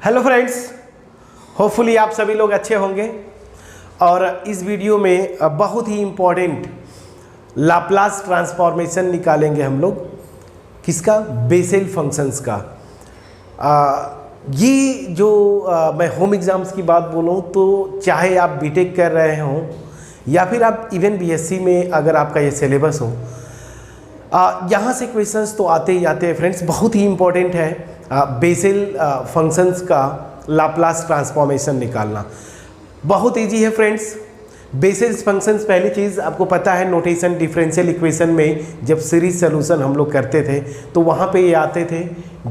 Hello friends, hopefully आप सभी लोग अच्छे होंगे। और इस वीडियो में बहुत ही इम्पॉर्टेंट लाप्लास ट्रांसफॉर्मेशन निकालेंगे हम लोग। किसका? बेसेल फंक्शंस का। ये जो मैं होम एग्ज़ाम्स की बात बोलूँ तो चाहे आप बीटेक कर रहे हों या फिर आप इवन बीएससी में अगर आपका ये सिलेबस हो, यहाँ से क्वेश्चंस तो आते ही आते हैं फ्रेंड्स। बहुत ही इम्पॉर्टेंट है बेसेल फंक्शंस का लाप्लास ट्रांसफॉर्मेशन निकालना। बहुत इजी है फ्रेंड्स। बेसेल फंक्शंस, पहली चीज़ आपको पता है, नोटेशन डिफरेंशियल इक्वेशन में जब सीरीज सोल्यूशन हम लोग करते थे तो वहाँ पे ये आते थे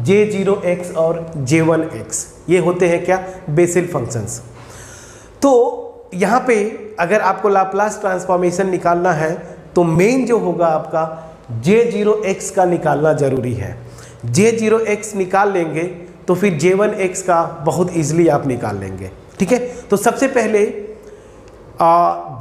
J0x और J1x। ये होते हैं क्या? Bessel functions. तो यहाँ पे अगर आपको लाप्लास ट्रांसफॉर्मेशन निकालना है तो मेन जो होगा आपका J0x का निकालना ज़रूरी है। J0x निकाल लेंगे तो फिर J1x का बहुत ईजिली आप निकाल लेंगे। ठीक है, तो सबसे पहले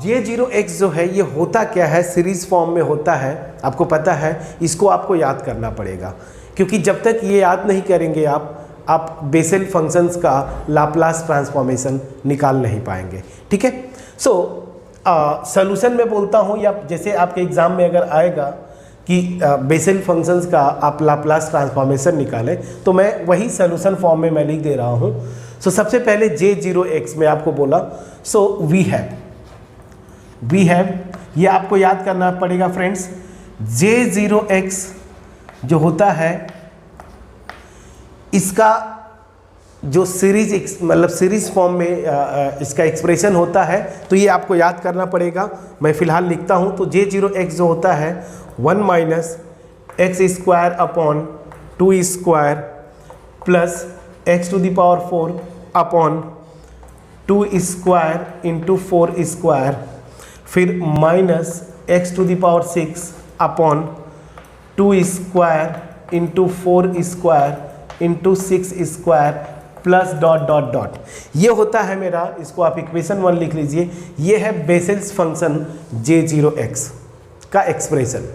J0x जो है ये होता क्या है, सीरीज फॉर्म में होता है। आपको पता है, इसको आपको याद करना पड़ेगा, क्योंकि जब तक ये याद नहीं करेंगे आप बेसेल फंक्शंस का लाप्लास ट्रांसफॉर्मेशन निकाल नहीं पाएंगे। ठीक है, सो सॉल्यूशन में बोलता हूँ, या जैसे आपके एग्जाम में अगर आएगा कि बेसेल फंक्शंस का आप लाप्लास ट्रांसफॉर्मेशन निकालें, तो मैं वही सॉल्यूशन फॉर्म में मैं लिख दे रहा हूँ। सो सबसे पहले J0x में आपको बोला, सो वी हैव ये आपको याद करना पड़ेगा फ्रेंड्स। J0x जो होता है इसका जो सीरीज मतलब सीरीज फॉर्म में इसका एक्सप्रेशन होता है, तो ये आपको याद करना पड़ेगा। मैं फिलहाल लिखता हूँ। तो J0x जो होता है 1 minus X square upon 2 square plus X to the power 4 upon 2 square into 4 square, फिर minus X to the power 6 upon 2 square into 4 square into 6 square plus dot dot dot. ये होता है मेरा, इसको आप इक्वेशन 1 लिख लीजिए। ये है बेसेल्स फंक्शन J0x का एक्सप्रेशन।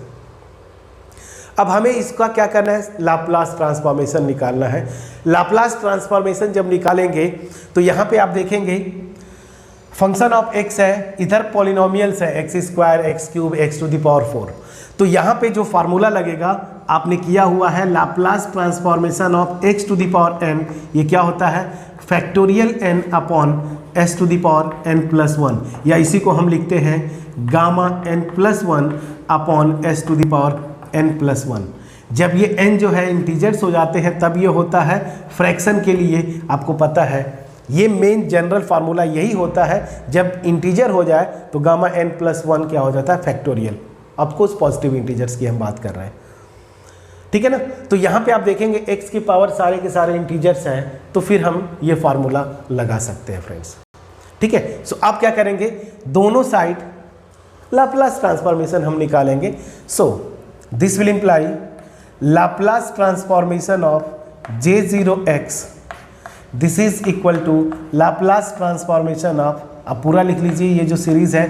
अब हमें इसका क्या करना है? लाप्लास ट्रांसफॉर्मेशन निकालना है। लाप्लास ट्रांसफॉर्मेशन जब निकालेंगे तो यहाँ पे आप देखेंगे फंक्शन ऑफ x है, इधर पॉलिनोमियल्स है x square, X cube, X to the power 4। तो यहाँ पे जो फार्मूला लगेगा, आपने किया हुआ है Laplace transformation of x to the power n। ये क्या होता है? Factorial n upon s to the power n plus 1, या इसी को हम लिखते हैं gamma n plus 1 upon s to the power n plus 1। जब ये n जो है इंटीजर्स हो जाते हैं तब ये होता है फ्रैक्शन के लिए। आपको पता है ये मेन जनरल फार्मूला यही होता है, जब इंटीजर हो जाए तो गामा n प्लस 1 क्या हो जाता है? फैक्टोरियल। ऑफकोर्स पॉजिटिव इंटीजर्स की हम बात कर रहे हैं। ठीक है ना? तो यहाँ पे आप देखेंगे x की पावर सारे के सारे इंटीजर्स हैं, तो फिर हम ये फार्मूला लगा सकते हैं फ्रेंड्स। ठीक है, सो आप क्या करेंगे? दोनों साइड लाप्लास ट्रांसफॉर्मेशन हम निकालेंगे। So this will imply Laplace transformation of J0x, this is equal to Laplace transformation of, आप पूरा लिख लीजिए, ये जो सीरीज है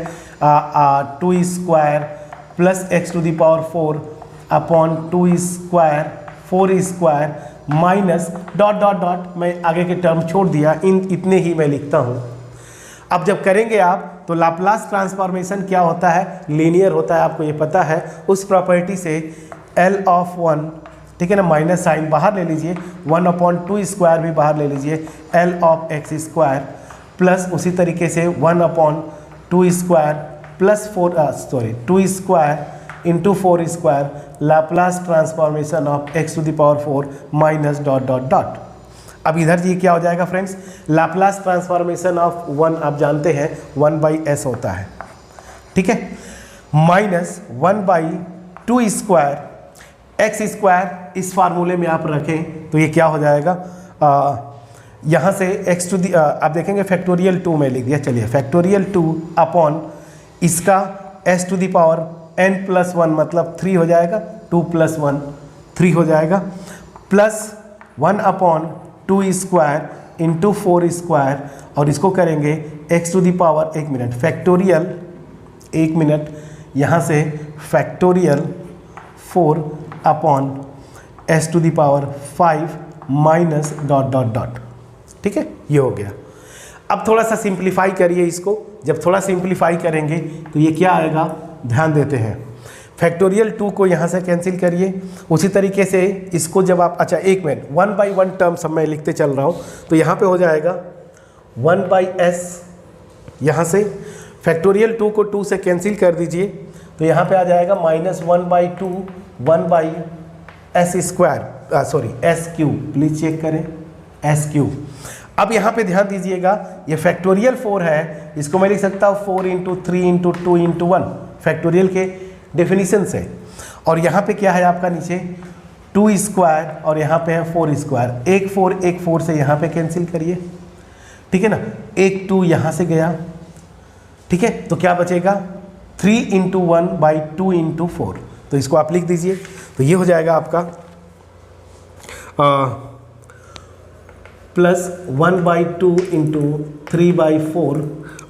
2 square plus X to the power 4 upon 2 square 4 square minus dot dot dot. मैं आगे के टर्म छोड़ दिया, इतने ही मैं लिखता हूँ। अब जब करेंगे आप तो लाप्लास ट्रांसफॉर्मेशन क्या होता है? लीनियर होता है, आपको ये पता है। उस प्रॉपर्टी से L ऑफ 1, ठीक है ना, माइनस साइन बाहर ले लीजिए, 1 अपॉन 2 स्क्वायर भी बाहर ले लीजिए, L of X square plus उसी तरीके से 1 upon 2 square plus 2 square into 4 square, Laplace transformation of X to the power 4 minus dot dot dot. अब इधर ये क्या हो जाएगा फ्रेंड्स? लाप्लास ट्रांसफॉर्मेशन ऑफ 1 आप जानते हैं 1/s होता है। ठीक है, माइनस 1/2 स्क्वायर एक्स स्क्वायर, इस फार्मूले में आप रखें तो ये क्या हो जाएगा? यहाँ से एक्स टू दी आप देखेंगे फैक्टोरियल 2 में लिख दिया। चलिए, फैक्टोरियल 2 अपॉन इसका S to the power n plus 1 मतलब 3 हो जाएगा, 2 प्लस 1 3 हो जाएगा, plus 1 upon 2 square into 4 square, और इसको करेंगे x to the power, 1 minute, factorial 1 minute, यहाँ से factorial 4 upon s to the power 5 minus dot dot dot. ठीक है, ये हो गया। अब थोड़ा सा सिंप्लीफाई करिए इसको, जब थोड़ा सिंप्लीफाई करेंगे तो ये क्या आएगा, ध्यान देते हैं, फैक्टोरियल 2 को यहाँ से कैंसिल करिए। उसी तरीके से इसको जब आप, अच्छा एक मिनट, 1/1 टर्म सब मैं लिखते चल रहा हूँ, तो यहाँ पे हो जाएगा 1/s, यहाँ से फैक्टोरियल 2 को 2 से कैंसिल कर दीजिए, तो यहाँ पे आ जाएगा -1/2 1/s², sorry s³, please check करें, s³। अब यहाँ पे ध्यान दीजिएगा, ये फैक्टोरियल 4 है, इसको मैं लिख सकता हूँ 4 × 3 × 2 × 1 फैक्टोरियल के डेफिनेशन से। और यहाँ पे क्या है आपका नीचे 2² और यहाँ पे है 4², एक 4 से यहाँ पे कैंसिल करिए, ठीक है ना, एक 2 यहाँ से गया, ठीक है, तो क्या बचेगा 3 × 1/2 × 4, तो इसको आप लिख दीजिए, तो ये हो जाएगा आपका +1/2 × 3/4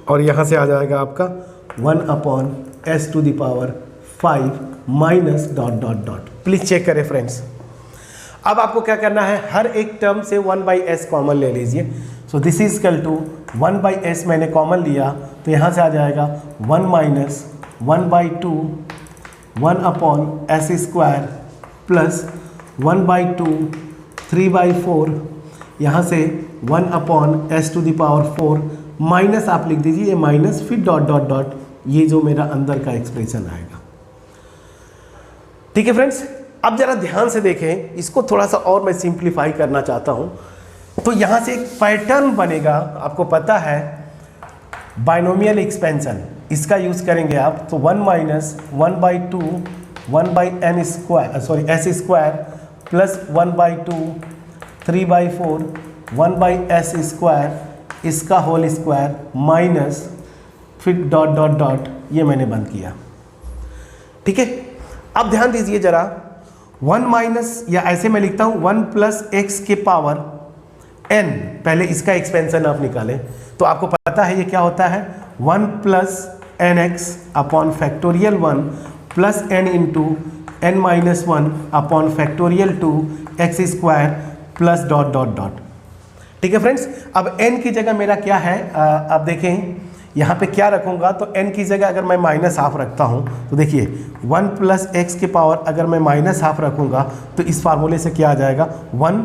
और यहाँ से आ जाएगा आपका 1/s⁵ -... प्लीज़ चेक करें फ्रेंड्स। अब आपको क्या करना है, हर एक टर्म से 1/s कॉमन ले लीजिए। So this is equal to 1/s मैंने कॉमन लिया, तो यहाँ से आ जाएगा 1 - 1/2 1/s² प्लस 1/2 3/4, यहाँ से 1/s⁴ माइनस आप लिख दीजिए, ये माइनस फिर ... ये जो मेरा अंदर का एक्सप्रेशन आएगा। ठीक है फ्रेंड्स, अब जरा ध्यान से देखें, इसको थोड़ा सा और मैं सिंप्लीफाई करना चाहता हूँ। तो यहाँ से एक पैटर्न बनेगा, आपको पता है बाइनोमियल एक्सपेंशन, इसका यूज़ करेंगे आप, तो 1 - 1/2 1/s² प्लस 1/2 3/4 1/s², इसका होल स्क्वायर माइनस फिर ... ये मैंने बंद किया। ठीक है, अब ध्यान दीजिए जरा, 1 माइनस, या ऐसे मैं लिखता हूँ 1 + x⁴ n, पहले इसका एक्सपेंशन आप निकालें, तो आपको पता है ये क्या होता है, 1 + nx upon factorial 1 plus n × n - 1 upon factorial 2 x² plus ... ठीक है फ्रेंड्स, अब n की जगह मेरा क्या है, आप देखें यहाँ पे क्या रखूँगा, तो n की जगह अगर मैं -½ रखता हूँ, तो देखिए 1 + x⁴ अगर मैं -½ रखूँगा, तो इस फार्मूले से क्या आ जाएगा, 1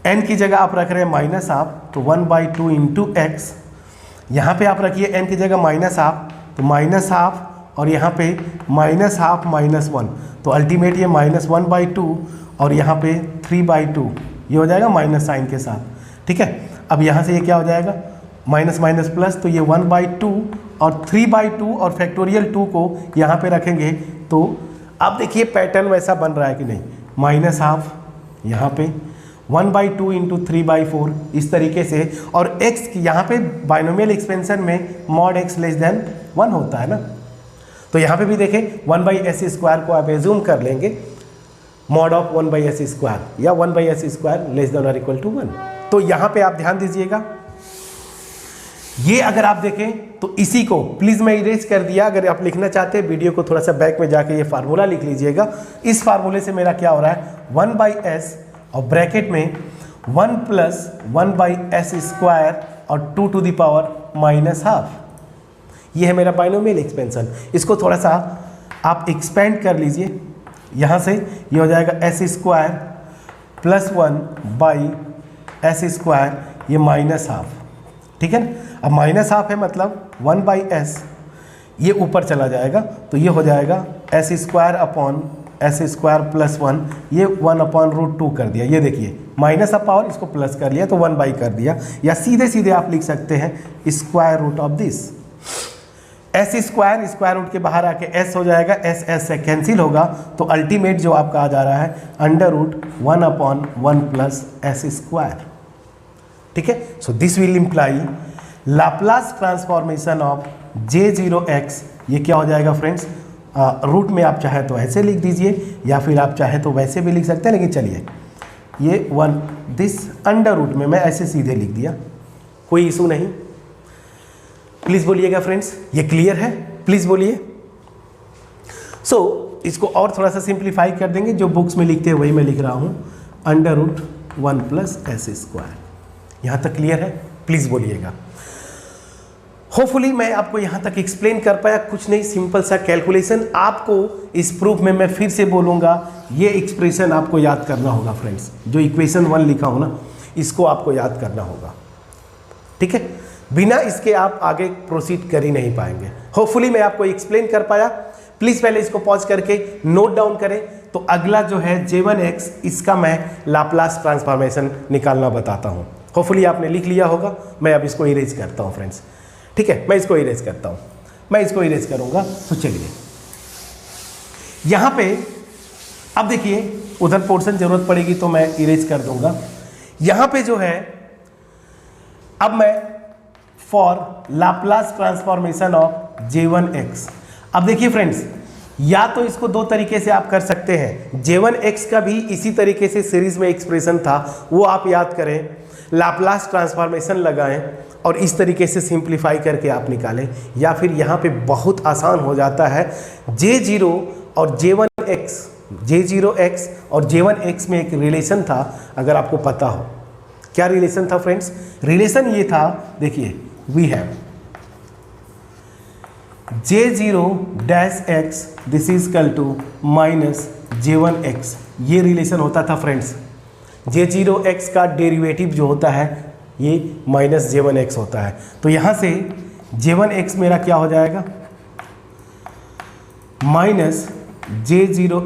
n की जगह आप रख रहे हैं -½ तो 1/2 × x, यहाँ पे आप रखिए n की जगह -½ तो -½ और यहाँ पे -½ -1, तो अल्टीमेट ये -1/2 और यहाँ पे 3/2, ये हो जाएगा माइनस साइन के साथ। ठीक है, अब यहाँ से ये क्या हो जाएगा, माइनस माइनस प्लस, तो ये 1/2 और 3/2 और फैक्टोरियल 2 को यहाँ पे रखेंगे, तो अब देखिए पैटर्न वैसा बन रहा है कि नहीं, -½ यहाँ पे 1/2 × 3/4 इस तरीके से, और x यहाँ पे बाइनोमियल एक्सपेंशन में mod x <1 होता है ना, तो यहाँ पे भी देखें 1/s² को आप एज्यूम कर लेंगे mod of 1/s² या 1/s² < ≤ 1। तो यहाँ पे आप ध्यान दीजिएगा, ये अगर आप देखें तो इसी को प्लीज़ मैं इरेज कर दिया, अगर आप लिखना चाहते हैं वीडियो को थोड़ा सा बैक में जाके ये फार्मूला लिख लीजिएगा। इस फार्मूले से मेरा क्या हो रहा है, 1/s और ब्रैकेट में 1 + 1/s² और 2⁻⁻, ये है मेरा बाइनोमियल एक्सपेंशन। इसको थोड़ा सा आप एक्सपेंड कर लीजिए, यहाँ से ये हो जाएगा s² + 1/s², ये -½ ठीक है ना। अब -½ है मतलब 1/s, ये ऊपर चला जाएगा, तो ये हो जाएगा s² अपॉन s² प्लस 1, ये 1/√2 कर दिया, ये देखिए माइनस ऑफ पावर इसको प्लस कर लिया तो 1/, कर दिया, या सीधे सीधे आप लिख सकते हैं √ of this s², square root के बाहर आके s हो जाएगा, s से कैंसिल होगा, तो अल्टीमेट जो आपका आ जा रहा है √1/1 + s²। ठीक है, सो this will imply Laplace transformation of J0x, ये क्या हो जाएगा फ्रेंड्स, रूट में आप चाहे तो ऐसे लिख दीजिए या फिर आप चाहे तो वैसे भी लिख सकते हैं, लेकिन चलिए ये 1 दिस √ में मैं ऐसे सीधे लिख दिया, कोई इशू नहीं। प्लीज़ बोलिएगा फ्रेंड्स, ये क्लियर है, प्लीज़ बोलिए। सो इसको और थोड़ा सा सिंप्लीफाई कर देंगे, जो बुक्स में लिखते हैं वही मैं लिख रहा हूँ, √1 + s²। यहाँ तक क्लियर है? प्लीज़ बोलिएगा। होपफुली मैं आपको यहाँ तक एक्सप्लेन कर पाया। कुछ नहीं, सिंपल सा कैलकुलेशन। आपको इस प्रूफ में मैं फिर से बोलूँगा, ये एक्सप्रेशन आपको याद करना होगा फ्रेंड्स। जो इक्वेशन 1 लिखा हो ना, इसको आपको याद करना होगा, ठीक है? बिना इसके आप आगे प्रोसीड कर ही नहीं पाएंगे। होपफुली मैं आपको एक्सप्लेन कर पाया। प्लीज़ पहले इसको पॉज करके नोट डाउन करें। तो अगला जो है J1x, इसका मैं लाप्लास ट्रांसफॉर्मेशन निकालना बताता हूँ। होपफुली आपने लिख लिया होगा। मैं अब इसको इरेज करता हूँ फ्रेंड्स, ठीक है? मैं इसको इरेज करता हूँ, मैं इसको इरेज करूँगा। तो चलिए यहाँ पे अब देखिए, उधर पोर्शन जरूरत पड़ेगी तो मैं इरेज कर दूंगा। यहाँ पे जो है, अब मैं for Laplace transformation of J1x, अब देखिए फ्रेंड्स, या तो इसको दो तरीके से आप कर सकते हैं। J1x का भी इसी तरीके से सीरीज में एक्सप्रेशन था, वो आप याद करें, लाप्लास ट्रांसफॉर्मेशन लगाएं और इस तरीके से सिंप्लीफाई करके आप निकालें। या फिर यहाँ पे बहुत आसान हो जाता है, J0 और J1x, J0x और J1x में एक रिलेशन था, अगर आपको पता हो। क्या रिलेशन था फ्रेंड्स? रिलेशन ये था, देखिए, we have J0-x this is equal to minus J1x, ये रिलेशन होता था फ्रेंड्स। J0x का डेरिवेटिव जो होता है ये माइनस J1x होता है। तो यहाँ से J1x मेरा क्या हो जाएगा? माइनस J0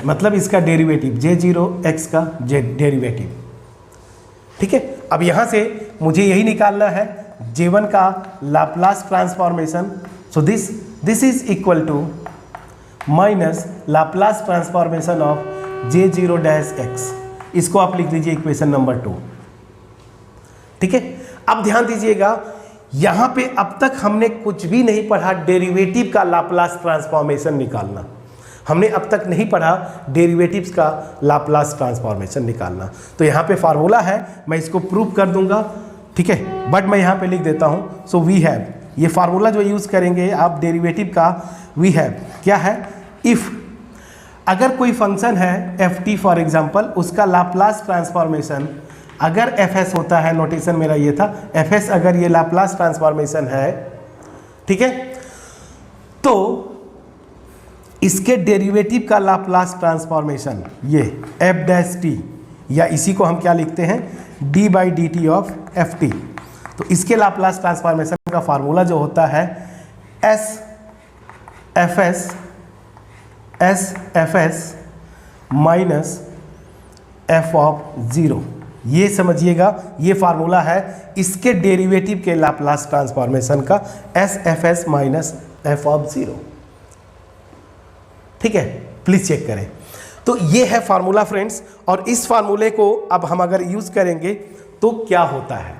मतलब इसका डेरिवेटिव, J0x का डेरिवेटिव, ठीक है? अब यहाँ से मुझे यही निकालना है, J1 का Laplace transformation. So this is equal to minus Laplace transformation of J0-x। इसको आप लिख दीजिए इक्वेशन नंबर 2, ठीक है? अब ध्यान दीजिएगा, यहाँ पे अब तक हमने कुछ भी नहीं पढ़ा डेरिवेटिव का लाप्लास ट्रांसफॉर्मेशन निकालना। हमने अब तक नहीं पढ़ा डेरिवेटिव्स का लाप्लास ट्रांसफॉर्मेशन निकालना। तो यहाँ पे फार्मूला है, मैं इसको प्रूव कर दूंगा, ठीक है? बट मैं यहाँ पे लिख देता हूँ। सो वी हैव, ये फार्मूला जो यूज़ करेंगे आप डेरिवेटिव का, वी हैव क्या है? इफ़ अगर कोई फंक्शन है ft फॉर एग्जांपल, उसका लाप्लास ट्रांसफॉर्मेशन अगर fs होता है, नोटेशन मेरा ये था, fs अगर ये लाप्लास ट्रांसफॉर्मेशन है, ठीक है, तो इसके डेरिवेटिव का लाप्लास ट्रांसफॉर्मेशन ये f' या इसी को हम क्या लिखते हैं? d/dt of ft। तो इसके लाप्लास ट्रांसफॉर्मेशन का फार्मूला जो होता है SFS माइनस f(0), ये समझिएगा, ये फार्मूला है इसके डेरिवेटिव के लाप्लास ट्रांसफॉर्मेशन का, SFS माइनस f(0), ठीक है? प्लीज चेक करें। तो ये है फार्मूला फ्रेंड्स, और इस फार्मूले को अब हम अगर यूज़ करेंगे तो क्या होता है,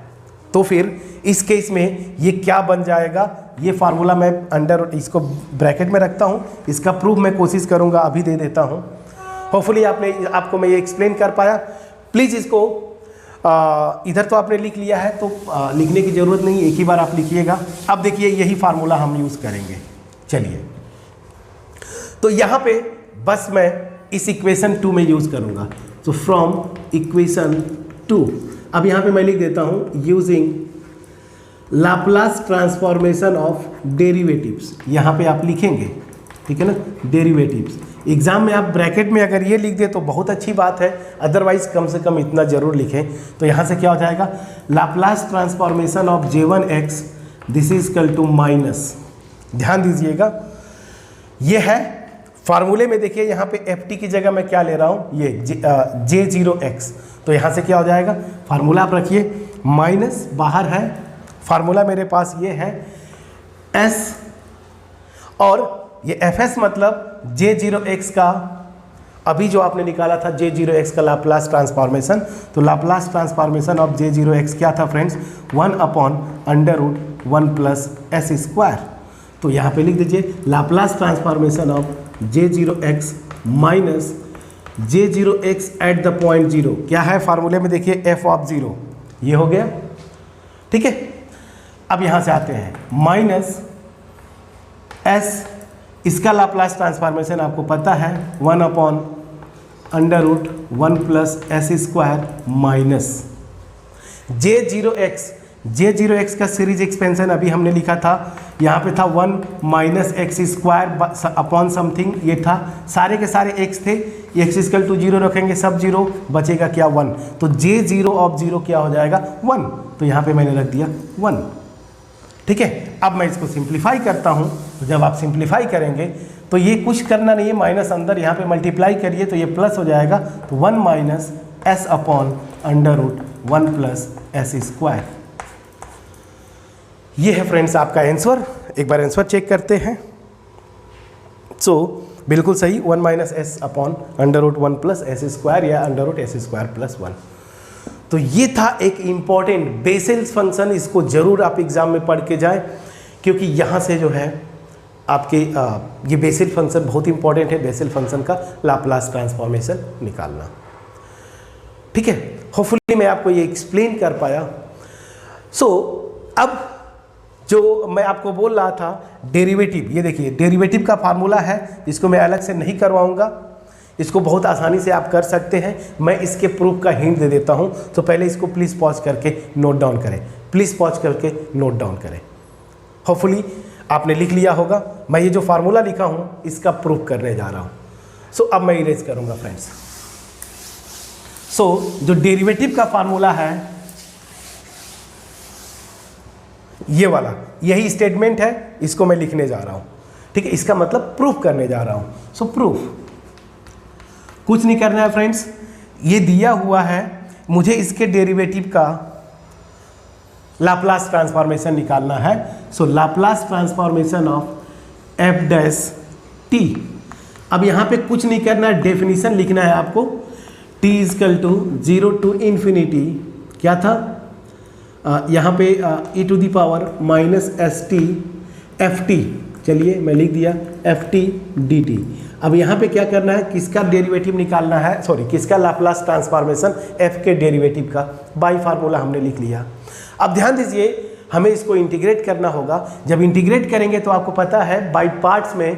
तो फिर इस केस में ये क्या बन जाएगा? ये फार्मूला मैं अंडर इसको ब्रैकेट में रखता हूँ, इसका प्रूफ मैं कोशिश करूँगा, अभी दे देता हूँ। होपफुली आपको मैं ये एक्सप्लेन कर पाया। प्लीज़ इसको इधर तो आपने लिख लिया है, तो लिखने की ज़रूरत नहीं, एक ही बार आप लिखिएगा। अब देखिए यही फार्मूला हम यूज़ करेंगे। चलिए, तो यहाँ पे बस मैं इस इक्वेशन 2 में यूज़ करूँगा। तो फ्रॉम इक्वेशन 2, अब यहाँ पे मैं लिख देता हूँ using Laplace transformation of derivatives, यहाँ पे आप लिखेंगे, ठीक है ना, डेरिवेटिव्स। एग्जाम में आप ब्रैकेट में अगर ये लिख दे तो बहुत अच्छी बात है, अदरवाइज कम से कम इतना जरूर लिखें। तो यहाँ से क्या हो जाएगा? Laplace transformation of J1x this is equal to minus, ध्यान दीजिएगा, ये है फार्मूले में। देखिए यहाँ पे ft की जगह मैं क्या ले रहा हूँ, ये J0x। तो यहाँ से क्या हो जाएगा? फार्मूला आप रखिए, माइनस बाहर है, फार्मूला मेरे पास ये है S, और ये fs मतलब J0x का, अभी जो आपने निकाला था J0x का लाप्लास ट्रांसफॉर्मेशन। तो लाप्लास ट्रांसफॉर्मेशन ऑफ J0x क्या था फ्रेंड्स? 1/√1 plus s²। तो यहाँ पे लिख दीजिए Laplace transformation of J0x minus J0x at the point 0, क्या है फार्मूले में? देखिए f(0), ये हो गया, ठीक है? अब यहाँ से आते हैं माइनस s, इसका लाप्लास ट्रांसफॉर्मेशन आपको पता है 1/√1 प्लस s² माइनस J0x का सीरीज एक्सपेंशन अभी हमने लिखा था, यहाँ पे था 1 minus X square upon something, ये था, सारे के सारे x थे, x इक्वल टू 0 रखेंगे, सब 0, बचेगा क्या 1, तो J0 ऑफ 0 क्या हो जाएगा 1, तो यहाँ पे मैंने रख दिया 1। ठीक है, अब मैं इसको सिंप्लीफाई करता हूँ, तो जब आप सिंप्लीफाई करेंगे तो ये कुछ करना नहीं है, माइनस अंदर यहाँ पे मल्टीप्लाई करिए तो ये प्लस हो जाएगा, तो 1 minus S upon under root 1 plus S square. ये है फ्रेंड्स आपका आंसर। एक बार आंसर चेक करते हैं। सो बिल्कुल सही, 1 minus S upon under root 1 plus S square या under root S square plus 1। तो ये था एक इम्पॉर्टेंट बेसेल्स फंक्शन, इसको जरूर आप एग्जाम में पढ़ के जाएं, क्योंकि यहाँ से जो है आपके ये बेसेल फंक्शन बहुत इंपॉर्टेंट है, बेसेल फंक्शन का लाप्लास ट्रांसफॉर्मेशन निकालना। ठीक है, होपफुली मैं आपको ये एक्सप्लेन कर पाया। सो अब जो मैं आपको बोल रहा था डेरिवेटिव, ये देखिए डेरिवेटिव का फार्मूला है, इसको मैं अलग से नहीं करवाऊंगा, इसको बहुत आसानी से आप कर सकते हैं। मैं इसके प्रूफ का हिंट दे देता हूं, तो पहले इसको प्लीज़ पॉज करके नोट डाउन करें, प्लीज़ पॉज करके नोट डाउन करें। होपफुली आपने लिख लिया होगा। मैं ये जो फार्मूला लिखा हूं इसका प्रूफ करने जा रहा हूं। सो अब मैं इरेज करूंगा फ्रेंड्स। सो जो डेरिवेटिव का फार्मूला है ये वाला, यही स्टेटमेंट है, इसको मैं लिखने जा रहा हूं। ठीक है, इसका मतलब प्रूफ करने जा रहा हूं। सो प्रूफ कुछ नहीं करना है फ्रेंड्स, ये दिया हुआ है, मुझे इसके डेरिवेटिव का लाप्लास ट्रांसफॉर्मेशन निकालना है। So Laplace transformation of F dash T. अब यहाँ पे कुछ नहीं करना है, डेफिनेशन लिखना है आपको। T is equal to 0 to infinity, क्या था यहाँ पे e to the power minus s t f t, चलिए मैं लिख दिया एफ टी डी टी। अब यहाँ पे क्या करना है, किसका डेरिवेटिव निकालना है, सॉरी किसका लाप्लास ट्रांसफॉर्मेशन, f के डेरिवेटिव का। बाई फार्मूला हमने लिख लिया। अब ध्यान दीजिए, हमें इसको इंटीग्रेट करना होगा। जब इंटीग्रेट करेंगे तो आपको पता है बाई पार्ट्स में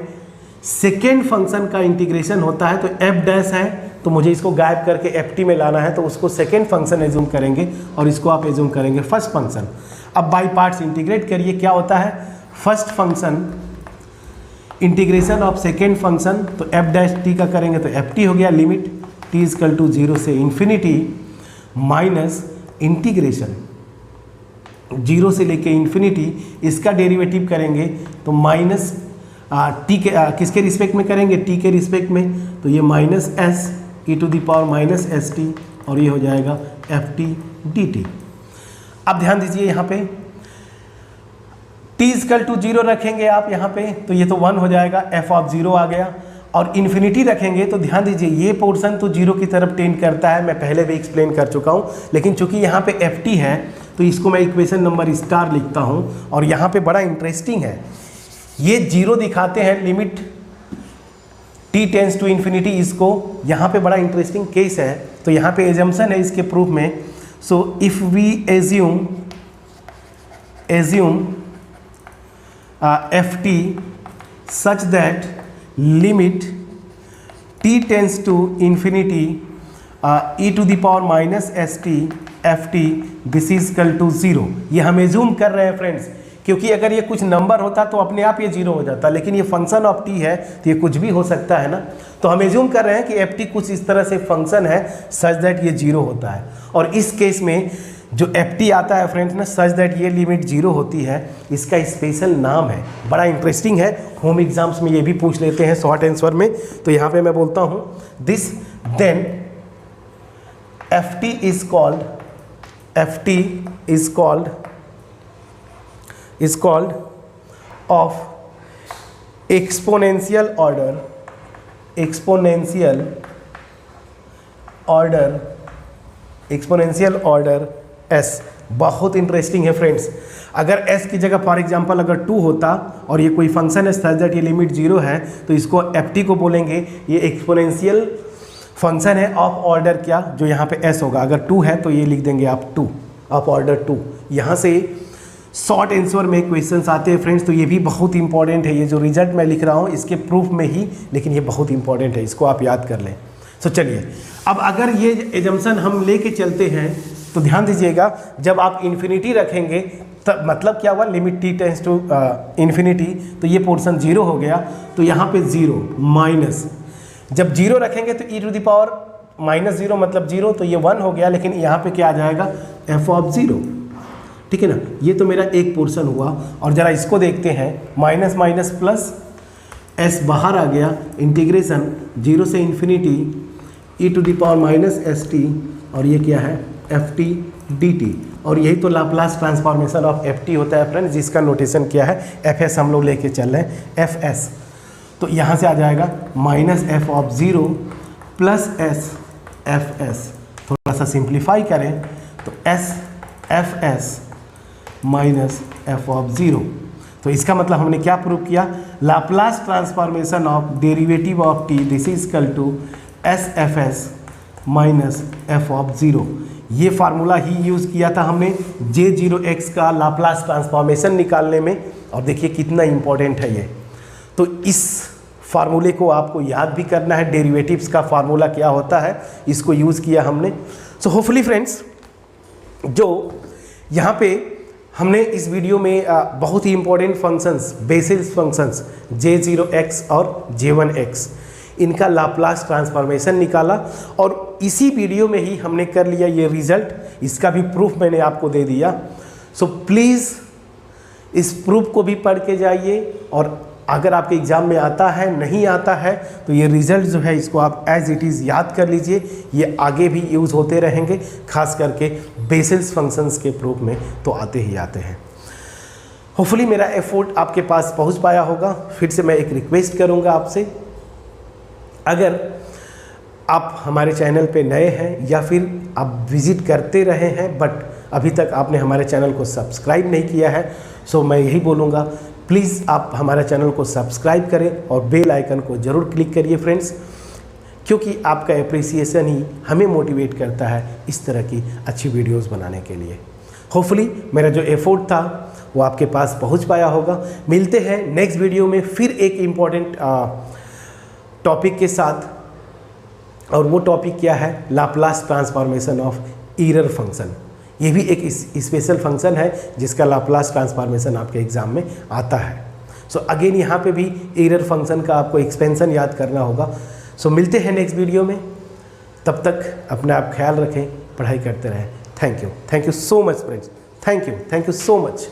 सेकेंड फंक्शन का इंटीग्रेशन होता है। तो एफ डैश है तो मुझे इसको गायब करके एफ टी में लाना है, तो उसको सेकेंड फंक्शन एज्यूम करेंगे और इसको आप एज्यूम करेंगे फर्स्ट फंक्शन। अब बाई पार्ट्स इंटीग्रेट करिए, क्या होता है, first function integration of second function, तो एफ डैश टी का करेंगे तो एफ टी हो गया, लिमिट टी इजकल टू 0 से इन्फिनिटी माइनस इंटीग्रेशन 0 से लेके इन्फिनिटी, इसका डेरिवेटिव करेंगे तो माइनस टी के किसके रिस्पेक्ट में करेंगे, टी के रिस्पेक्ट में, तो ये minus s e to the power minus s t और ये हो जाएगा एफ टी डी टी। अब ध्यान दीजिए यहाँ पे टी इजकल टू 0 रखेंगे आप यहाँ पे, तो ये तो 1 हो जाएगा, एफ ऑफ 0 आ गया। और इन्फिनिटी रखेंगे तो ध्यान दीजिए ये पोर्शन तो 0 की तरफ टेंड करता है, मैं पहले भी एक्सप्लेन कर चुका हूँ। लेकिन चूंकि यहाँ पे एफ टी है तो इसको मैं इक्वेशन नंबर स्टार लिखता हूँ। और यहाँ पे बड़ा इंटरेस्टिंग है, ये 0 दिखाते हैं, limit t tends to infinity, इसको यहाँ पे बड़ा इंटरेस्टिंग केस है। तो यहाँ पे एजम्पशन है इसके प्रूफ में। So if we assume f t such that limit t tends to infinity e to the power minus s t f t this is equal to 0। ये हम एज्यूम कर रहे हैं फ्रेंड्स, क्योंकि अगर ये कुछ नंबर होता तो अपने आप ये 0 हो जाता, लेकिन ये फंक्शन ऑफ टी है तो ये कुछ भी हो सकता है ना। तो हम एज्यूम कर रहे हैं कि एफ टी कुछ इस तरह से फंक्शन है सच दैट ये 0 होता है। और इस केस में जो एफ टी आता है फ्रेंड्स ना, सच दैट ये लिमिट 0 होती है, इसका स्पेशल नाम है, बड़ा इंटरेस्टिंग है। होम एग्जाम्स में ये भी पूछ लेते हैं शॉर्ट आंसर में। तो यहाँ पे मैं बोलता हूँ this then f t is called of exponential order s। बहुत इंटरेस्टिंग है फ्रेंड्स। अगर s की जगह फॉर एग्जांपल अगर 2 होता और ये कोई फंक्शन है सच दैट ये लिमिट 0 है, तो इसको ft को बोलेंगे ये एक्सपोनेंशियल फंक्शन है ऑफ ऑर्डर क्या, जो यहाँ पे s होगा। अगर 2 है तो ये लिख देंगे आप 2 ऑफ ऑर्डर 2। यहाँ से शॉर्ट आंसर में क्वेश्चंस आते हैं फ्रेंड्स, तो ये भी बहुत इंपॉर्टेंट है। ये जो रिजल्ट मैं लिख रहा हूँ इसके प्रूफ में ही, लेकिन ये बहुत इंपॉर्टेंट है, इसको आप याद कर लें। सो चलिए, अब अगर ये एजम्पशन हम लेके चलते हैं तो ध्यान दीजिएगा, जब आप इन्फिनिटी रखेंगे तब मतलब क्या हुआ, limit t tends to infinity, तो ये पोर्शन 0 हो गया, तो यहाँ पे 0 माइनस, जब 0 रखेंगे तो e⁻−0 मतलब 0, तो ये 1 हो गया, लेकिन यहाँ पे क्या आ जाएगा, f(0), ठीक है ना। ये तो मेरा एक पोर्शन हुआ। और ज़रा इसको देखते हैं, माइनस माइनस प्लस, s बाहर आ गया, इंटीग्रेशन 0 से इन्फिनिटी e⁻−st, और ये क्या है, ft dt, और यही तो लाप्लास ट्रांसफॉर्मेशन ऑफ ft होता है फ्रेंड्स, जिसका नोटेशन क्या है, fs हम लोग लेके चल रहे हैं, fs। तो यहाँ से आ जाएगा -f(0) प्लस s fs, थोड़ा सा सिंप्लीफाई करें तो s fs माइनस f(0). तो इसका मतलब हमने क्या प्रूव किया, Laplace transformation of derivative of t this is equal to s fs minus f(0). ये फार्मूला ही यूज़ किया था हमने J0x का लाप्लास ट्रांसफॉर्मेशन निकालने में, और देखिए कितना इम्पोर्टेंट है ये। तो इस फार्मूले को आपको याद भी करना है, डेरिवेटिव्स का फार्मूला क्या होता है, इसको यूज़ किया हमने। सो होपफुली फ्रेंड्स, जो यहाँ पे हमने इस वीडियो में बहुत ही important functions, basis functions J0x और J1x, इनका लाप्लास ट्रांसफॉर्मेशन निकाला, और इसी वीडियो में ही हमने कर लिया ये रिजल्ट, इसका भी प्रूफ मैंने आपको दे दिया। सो प्लीज़ इस प्रूफ को भी पढ़ के जाइए, और अगर आपके एग्ज़ाम में आता है, नहीं आता है, तो ये रिज़ल्ट जो है इसको आप एज इट इज़ याद कर लीजिए, ये आगे भी यूज़ होते रहेंगे, खास करके बेसिस फंक्शंस के प्रूफ में तो आते ही आते हैं। होपफुली मेरा एफर्ट आपके पास पहुंच पाया होगा। फिर से मैं एक रिक्वेस्ट करूंगा आपसे, अगर आप हमारे चैनल पे नए हैं या फिर आप विज़िट करते रहे हैं बट अभी तक आपने हमारे चैनल को सब्सक्राइब नहीं किया है, सो मैं यही बोलूँगा, प्लीज़ आप हमारे चैनल को सब्सक्राइब करें और बेल आइकन को ज़रूर क्लिक करिए फ्रेंड्स, क्योंकि आपका एप्रिसिएशन ही हमें मोटिवेट करता है इस तरह की अच्छी वीडियोस बनाने के लिए। होपफुली मेरा जो एफर्ट था वो आपके पास पहुंच पाया होगा। मिलते हैं नेक्स्ट वीडियो में फिर एक इम्पॉर्टेंट टॉपिक के साथ, और वो टॉपिक क्या है, Laplace transformation of error function. ये भी एक स्पेशल फंक्शन है जिसका लाप्लास ट्रांसफॉर्मेशन आपके एग्ज़ाम में आता है। सो अगेन यहाँ पे भी एरर फंक्शन का आपको एक्सपेंशन याद करना होगा। सो मिलते हैं नेक्स्ट वीडियो में, तब तक अपना आप ख्याल रखें, पढ़ाई करते रहें। Thank you so much friends, thank you so much.